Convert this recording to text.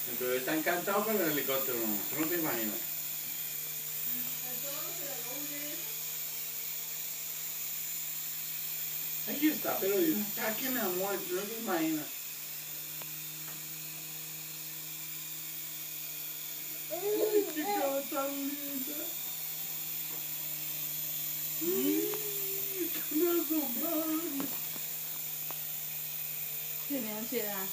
El bebé está encantado con el helicóptero, mamá. Tú no te imaginas. Ahí está, pero está aquí, mi amor. Tú no te imaginas. Ay, qué cara tan linda. Ay, está asombrado. Tiene ansiedad.